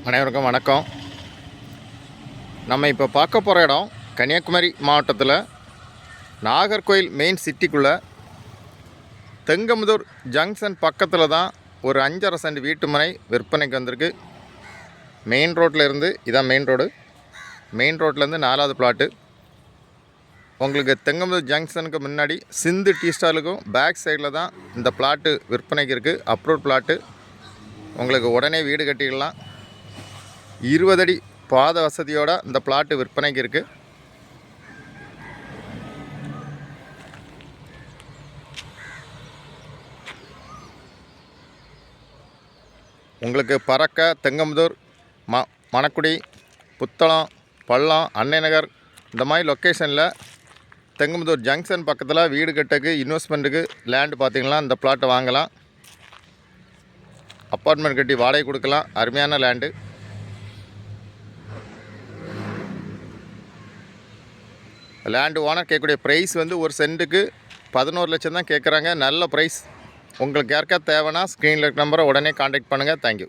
அனைவருக்கும் வணக்கம். நம்ம இப்போ பார்க்க போகிற இடம் கன்னியாகுமரி மாவட்டத்தில் நாகர்கோயில் மெயின் சிட்டிக்குள்ளே தெங்கமுதூர் ஜங்ஷன் பக்கத்தில் தான் ஒரு 5.5 சென்ட் வீட்டு மனை விற்பனைக்கு வந்திருக்கு. மெயின் ரோட்டில் இருந்து இதான் மெயின் ரோடு. மெயின் ரோட்லேருந்து 4வது பிளாட்டு. உங்களுக்கு தெங்கமுதூர் ஜங்ஷனுக்கு முன்னாடி சிந்து டீ ஸ்டாலுக்கும் பேக் சைடில் தான் இந்த பிளாட்டு விற்பனைக்கு இருக்குது. Approve plot. உங்களுக்கு உடனே வீடு கட்டிக்கலாம். 20 அடி பாத வசதியோட இந்த பிளாட்டு விற்பனைக்கு இருக்குது. உங்களுக்கு பறக்க தெங்கமுதூர், மணக்குடி, புத்தளம், பள்ளம், அன்னை நகர் இந்த மாதிரி லொக்கேஷனில் தெங்கமுதூர் ஜங்ஷன் பக்கத்தில் வீடு கட்டுக்கு இன்வெஸ்ட்மெண்ட்டுக்கு லேண்டு பார்த்திங்கன்னா இந்த பிளாட்டை வாங்கலாம். அப்பார்ட்மெண்ட் கட்டி வாடகை கொடுக்கலாம். அருமையான லேண்டு. லேண்டு ஓனர் கேட்கக்கூடிய ப்ரைஸ் வந்து ஒரு சென்ட்டுக்கு 11 லட்சம் தான் கேட்குறாங்க. நல்ல ப்ரைஸ். உங்களுக்கு யாருக்கா தேவைன்னா ஸ்க்ரீனில் இருக்க நம்பரை உடனே கான்டாக்ட் பண்ணுங்கள். தேங்க்யூ.